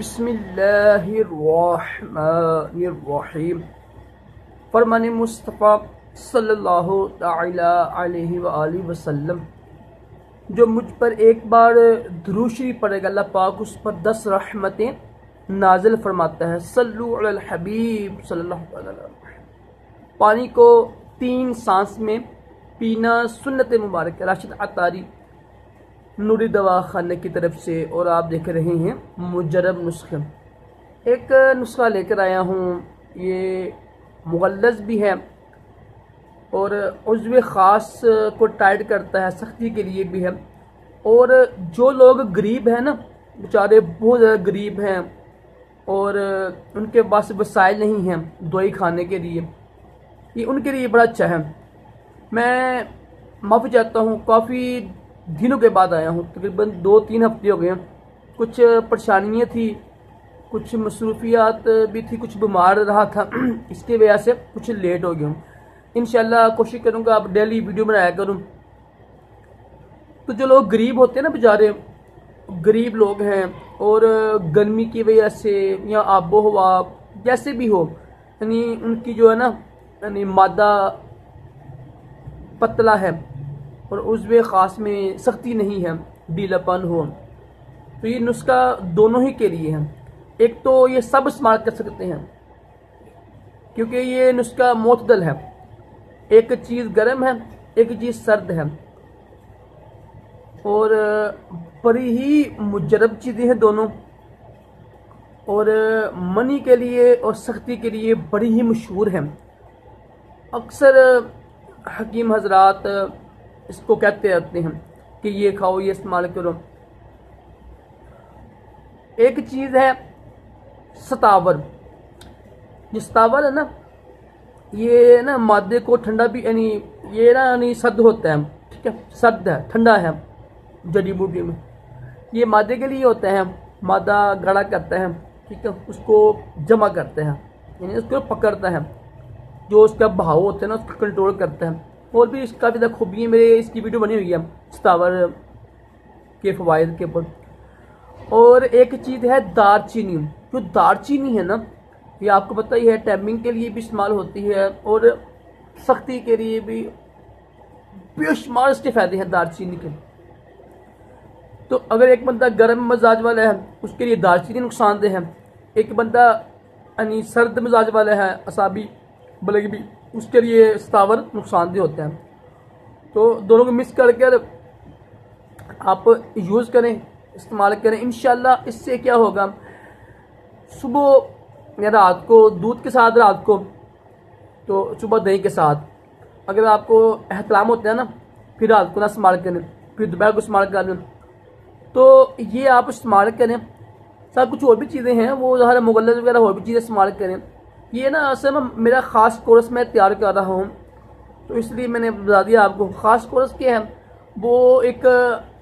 बिस्मिल्लाहिर्रहमानिर्रहीम। फरमान मुस्तफ़ा सल्लल्लाहु तआला अलैहि वआलिहि वसल्लम, जो मुझ पर एक बार दुरूद शरीफ पढ़ेगा अल्लाह पाक उस पर 10 रहमतें नाजिल फरमाता है। सल्लु अलल हबीब सल्लल्लाहु अलैहि वसल्लम। पानी को 3 सांस में पीना सुन्नत मुबारक है। राशिद अतारी नूरी दवा खाने की तरफ से। और आप देख रहे हैं मुजरब नुस्खे। एक नुस्खा लेकर आया हूँ, ये मुगल्लज़ भी है और उज़्व ख़ास को टाइट करता है, सख्ती के लिए भी है। और जो लोग गरीब हैं ना, बेचारे बहुत ज़्यादा गरीब हैं और उनके पास वसाइल नहीं हैं दवाई खाने के लिए, ये उनके लिए बड़ा अच्छा है। मैं माफ़ी चाहता हूँ, काफ़ी दिनों के बाद आया हूँ, तकरीबन 2-3 हफ्ते हो गए। कुछ परेशानियाँ थी, कुछ मसरूफियात भी थी, कुछ बीमार रहा था, इसकी वजह से कुछ लेट हो गया हूँ। इंशाल्लाह कोशिश करूँगा अब डेली वीडियो बनाया करूँ। तो जो लोग गरीब होते हैं ना, बेचारे गरीब लोग हैं और गर्मी की वजह से या आबो हवा जैसे भी हो, यानी उनकी जो है ना, यानी मादा पतला है और उज़्व ख़ास में सख्ती नहीं है, ढीलापन हो, तो ये नुस्खा दोनों ही के लिए है। एक तो ये सब इस्तेमाल कर सकते हैं क्योंकि ये नुस्खा मोतदल है, एक चीज़ गर्म है, एक चीज़ सर्द है और बड़ी ही मुजरब चीज़ें हैं दोनों। और मनी के लिए और सख्ती के लिए बड़ी ही मशहूर हैं। अक्सर हकीम हजरात इसको कहते रहते हैं कि ये खाओ, ये इस्तेमाल करो। एक चीज़ है सतावर। जो सतावर है ना, ये ना मादे को ठंडा भी, यानी ये ना यानी सर्द होता है, ठीक है, सर्द है, ठंडा है। जड़ी बूटी में ये मादे के लिए होता है, मादा गाढ़ा करता है, ठीक है, उसको जमा करते हैं, यानी उसको पकड़ता है, जो उसका भाव होता है ना उसको कंट्रोल करता है। और भी इसका भी खूबी है, मेरे इसकी वीडियो बनी हुई है सतावर के फ़वाइद के ऊपर। और एक चीज़ है दारचीनी। जो दारचीनी है ना, ये आपको पता ही है, टैमिंग के लिए भी इस्तेमाल होती है और सख्ती के लिए भी बेशुमार इसके फ़ायदे हैं दारचीनी के। तो अगर एक बंदा गर्म मिजाज वाला है उसके लिए दारचीनी नुकसानदेह है, एक बंदा यानी सर्द मिजाज वाला है, असाबी बलगबी, उसके लिए सतावर नुकसानदेह होता है। तो दोनों को मिक्स करके आप यूज़ करें, इस्तेमाल करें। इंशाल्लाह इससे क्या होगा, सुबह या रात को दूध के साथ, रात को तो सुबह दही के साथ। अगर आपको एहतलाम होता है ना, फिर रात को ना इस्तेमाल करें, फिर दोपहर को इस्तेमाल करें, तो ये आप इस्तेमाल करें। सब कुछ और भी चीज़ें हैं, वो ज़ाहिर मुगल्लज़ वगैरह और भी चीज़ें इस्तेमाल करें। ये ना असल में मेरा ख़ास कोर्स मैं तैयार कर रहा हूँ, तो इसलिए मैंने बता दिया आपको। ख़ास कोर्स क्या है, वो एक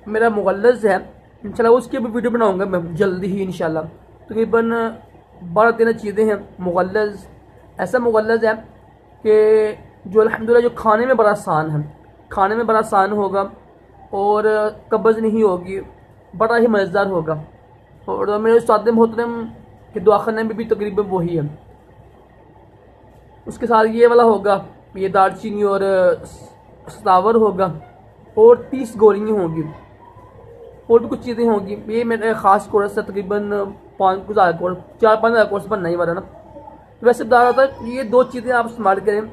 मेरा मुगल्लज़ है, इंशाल्लाह उसकी भी वीडियो बनाऊँगा मैं जल्दी ही इंशाल्लाह। तकरीबन 12-13 चीज़ें हैं। मुगल्लज़ ऐसा मुगल्लज़ है कि जो अल्हम्दुलिल्लाह जो खाने में बड़ा आसान है, खाने में बड़ा आसान होगा और कब्ज़ नहीं होगी, बड़ा ही मज़ेदार होगा। और मेरे उस्ताद मोहतरम के दुआखाने में भी तकरीबन वही है। उसके साथ ये वाला होगा, ये दारचीनी और सतावर होगा और 30 गोलियाँ होंगी और भी कुछ चीज़ें होंगी। ये मेरा ख़ास कोर्स है, तकरीबन 4-5 हज़ार कोर्स बनने ही वाला ना। तो वैसे बता रहा था, ये 2 चीज़ें आप इस्तेमाल करें।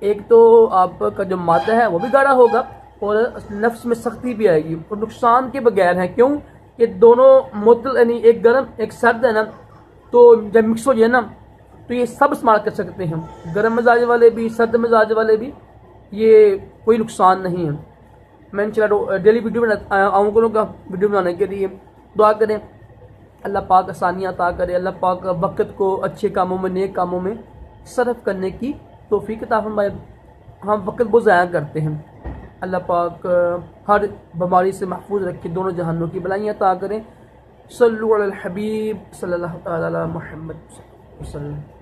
एक तो आपका जो मादा है वो भी गाढ़ा होगा और नफ्स में सख्ती भी आएगी और नुकसान के बगैर है। क्यों, ये दोनों मुतल, यानी एक गर्म एक सर्द है ना, तो जब मिक्स हो जाए ना, तो ये सब इस्तेमाल कर सकते हैं, गर्म मिजाज वाले भी, सर्द मिजाज वाले भी, ये कोई नुकसान नहीं है। मैं इंशाल्लाह डेली वीडियो आऊँ करूँगा वीडियो बनाने के लिए। दुआ करें अल्लाह पाक आसानियाँ अता करे, अल्लाह पाक वक़्त को अच्छे कामों में, नेक कामों में सर्फ करने की तौफीक अता फरमाए। हम वक़्त बहुत ज़ाया करते हैं। अल्लाह पाक हर बीमारी से महफूज रखे, दोनों जहानों की भलाइयाँ अता करें। सल्लु अलल हबीब सल्लल्लाहु अलैहि वसल्लम।